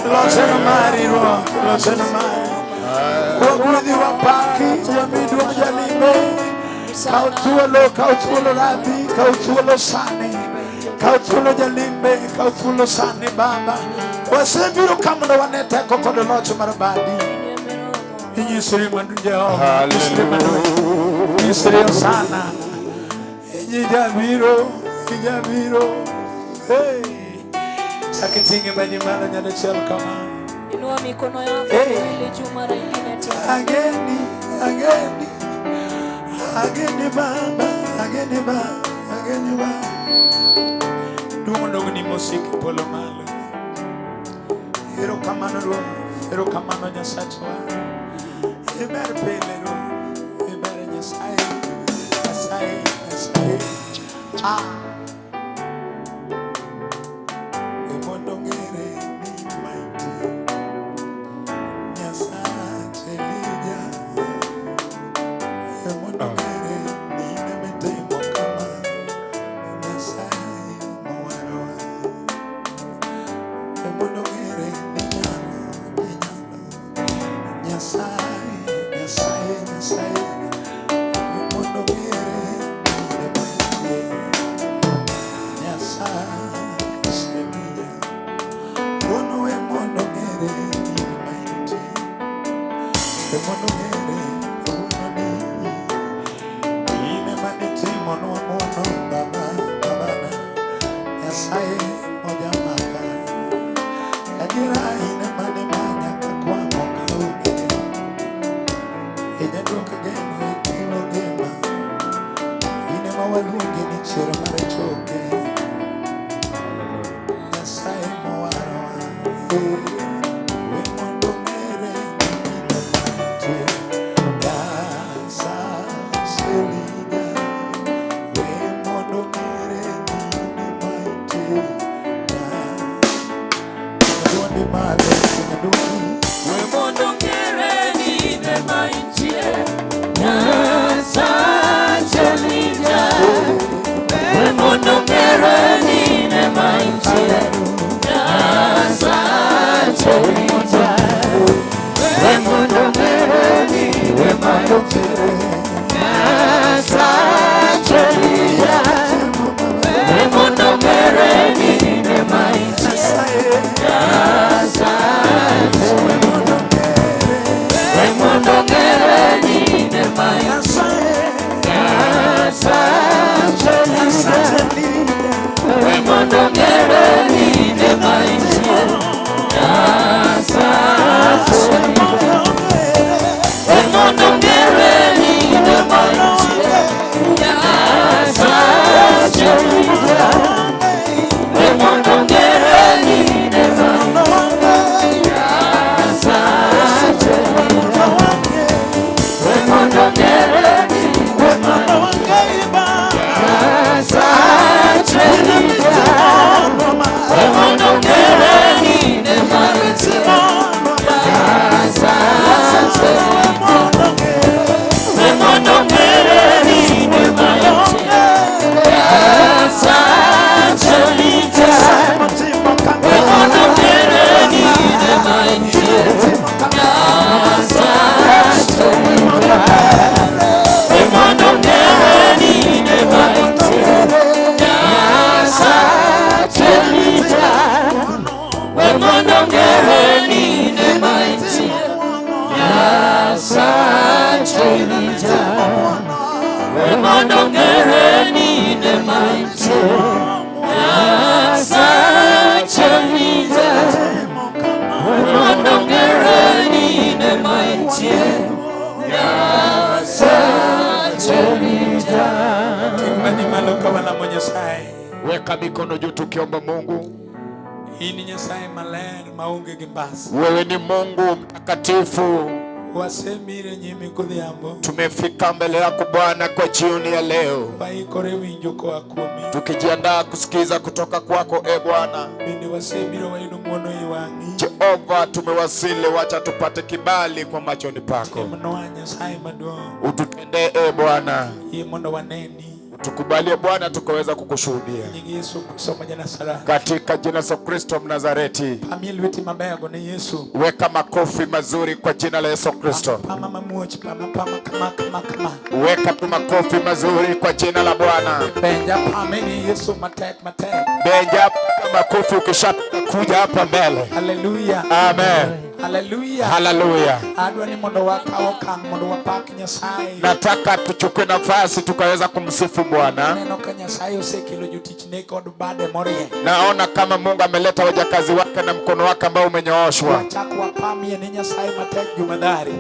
Losena mari ro, losena mari. Wabudi wapaki, wamidu wajalimbe. Kautuolo rabi, kautuolo sani. Kautuolo jalimbe, kautuolo sani baba. Wasembiro kamuna wanete kokodo locho marabadi. Inyisiri manu Jehova, inyisiri sana. Ijabiro. Hey. Sakitinge banyimana nyada chel kama. Inua mikono yako ile juu mara nyingine tena. Ageni baba. Dumo ni musiki polo malo. Ero kamano nyasachwa. Eber pele ro. Eber nyasai. Ah. Weka mikono juu tukiomba Mungu. Wewe ni Mungu mtakatifu. Tumefika mbele yako Bwana kwa jioni ya leo, tukijiandaa kusikiza kutoka kwako Bwana. Jehova, tumewasili, wacha tupate kibali kwa machoni pako. Ututendee Bwana, Tukubalie Bwana tukaweza kukushuhudia. Nyingi Yesu Kristo mwenye Nazareti. Katika jina la Kristo Mnazareti. Pamilwiti mabego ni Yesu. Weka makofi mazuri kwa jina la Yesu Kristo. Pama mamuochi pama kama. Weka tu makofi mazuri kwa jina la Bwana. Benja pameni Yesu matek. Benja makofi ukishakuja hapa mbele. Hallelujah. Amen. Hallelujah. Hallelujah. Adwa ni mondo wakawo kang mondo wapak Nyasaye. Nataka tuchukue nafasi tukaweza kumsifu Bwana. Neno ka Nyasaye osekelo jotichne kod bade morie. Naona kama Mungu ameleta wajakazi wake na mkono wake ambao umenyooshwa. Wachako wapamie ni Nyasaye matek Jumadhari.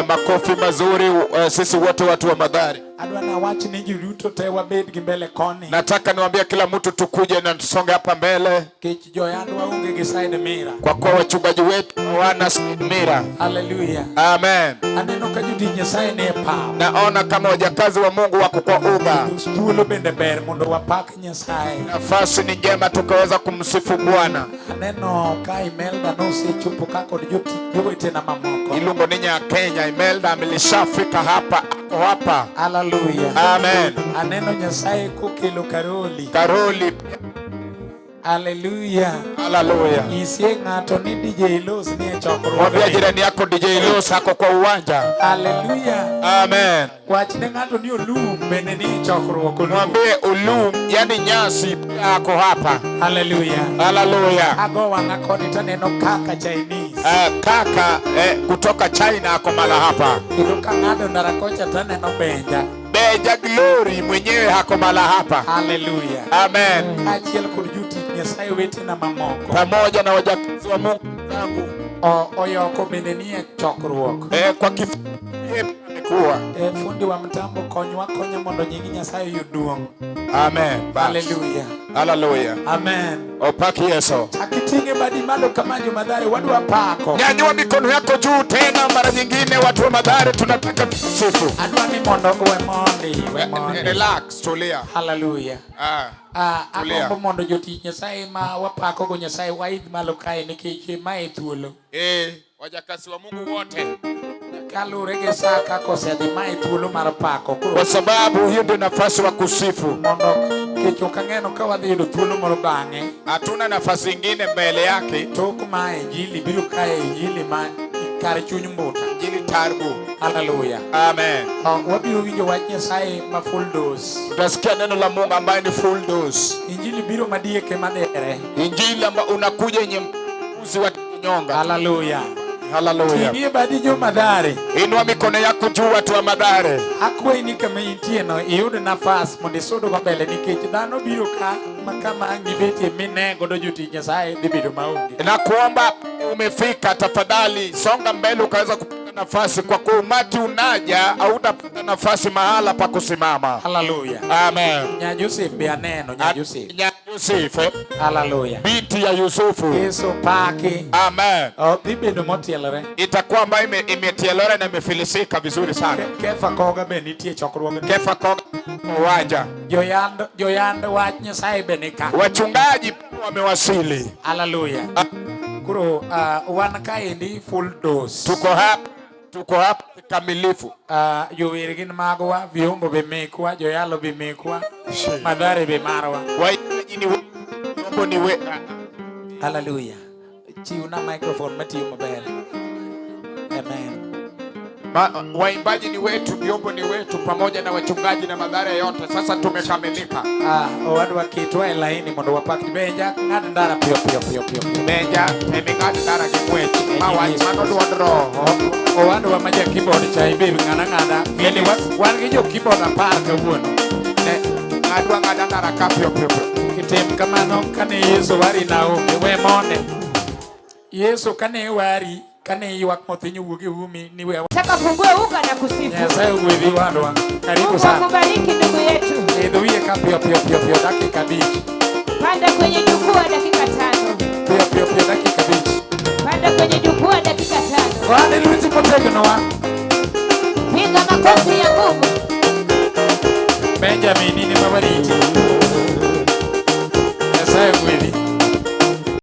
Makofi mazuri sisi wote watu wa Madhari. Adwa na wachi ni juruto te wabed gi mbele koni. Nataka niwaambie kila mtu tukuje na tusonge hapa mbele. Kech joyandwa unge gi side mirror. Kwa kuwa wachungaji wetu wana side mirror. Hallelujah. Amen. Aneno ka joti Nyasaye ne pa. Naona kama wajakazi wa Mungu wako kwa uga. Stulo bende ber mondo wapak Nyasaye. Nafasi ni njema tukaweza kumsifu Bwana. Aneno ka Imelda no sechopo ka kod joti jowete na mamoko. Ilungo ni nya Kenya. Imelda amelishafika hapa. Hapa. Hallelujah. Amen. Aneno Nyasaye kokelo Karoli. Hallelujah. Hallelujah. Isie ng'ato ni DJ Los ni chokruok. Mwambie jirani yako DJ Los ako kwa uwanja. Hallelujah. Amen. Wachne ng'ato ni Olum bende ni chokruok. Mwambie Olum yani nyasi ako hapa. Hallelujah. Hallelujah. Ago wanga koni taneno kaka Chinese. Kaka kutoka China ako mala hapa. Iluka ng'ado ndarakocha taneno Benja Glory mwenyewe hako mala hapa. Hallelujah. Amen. Achiel kod juti Nyasaye wete na mamoko. Pamoja na wajakazi wa Mungu zangu. Oyoko bende ni chokruok. Kwa kifupi kuwa fundi wa mtambo konya mondo nyingi Nyasaye yuduong. Amen. Hallelujah. Hallelujah. Amen. Opaki Yesu. Akitinge badi malo kama Jumadhari wadu wapako. Nyanyua mikono yako juu tena mara nyingine watu wa Madhari tunataka tusifu. Adwa ni mondo we mondi. Relax, tulia. Hallelujah. Akombo mondo joti Nyasaye ma wapako go Nyasaye waidh malo kae nikech mae thuolo. Wajakazi wa Mungu wote. Kalure ge saka kosedhi mae thuolo mar pako. Kwa sababu hiyo ndio nafasi wa kusifu. Mondo kecho kangeno ka wadhi yudo thuolo moro bang'e. Hatuna nafasi nyingine mbele yake. Tok mae Injili biro kae Injili ma kar chuny mbuta. Injili tarbu. Hallelujah. Amen. Wabiro winjo wach Nyasaye ma full dose. Utasikia neno la Mungu ambaye ni full dose. Injili biro madieke madere. Injili ambayo unakuja yenye mpuzi wa kinyonga. Hallelujah. Hallelujah. Tinie badi jo Madhari. Inua mikono yako juu watu wa Madhari. Akwai ni kama intie no iyud nafas mondo isudo go mbele nikech dhano biro ka makama ngibeti mine godo joti Nyasaye dhibedo maonge. Na kuomba umefika tafadhali songa mbele ukaweza kupata nafasi kwa kuwa umati unaja au utapata nafasi mahala pa kusimama. Hallelujah. Amen. Nya Joseph be aneno Nya Joseph. Nya Joseph. Hallelujah. Binti ya Yusufu. Yesu paki. Amen. Dhibedo motielore. Itakuwa ambayo imetielore na imefilisika vizuri sana. Kefa koga be nitie chokruoge. Kefa koga uwanja. Joyand wach Nyasaye be nika. Wachungaji wamewasili. Hallelujah. Kuro wan kaendi full dose. Tuko hapa kamilifu. Jower gin magwa, vyombo be mekwa, joyalo be mekwa, Madhari be marwa. Waimbaji ni vyombo ni we. Hallelujah. Chiuna microphone matiyo maber. Amen. Waimbaji ni wetu, vyombo ni wetu, pamoja na wachungaji na Madhari yote. Sasa tumekamilika. Wadu wakitwa laini mondo wapaki Benja ng'ad ndara pio. Benja ng'ad ndara gimwechi. Mawach mano duond roho. Wadu wa maja keyboard cha ibebi ng'ada. Gini wan gi jo keyboard 10 kawuono. Ng'adwa ng'ada ndara ka pio. Kitim kamano kane Yesu wari Naomi we monde. Yesu kane wari kane ywak mothinyo wuoge umi ni wewe. Nataka fungue uga na kusifu. Nyasaye ugwedhi wadwa. Karibu sana. Mungu akubariki ndugu yetu. Idhuie ka pio dakika 5. Panda kwenye jukwaa dakika 5. Pio dakika 5. Panda kwenye jukwaa dakika 5. Wale luti motegno wa. Piga makofi ya nguvu. Benjamin ni mabariki.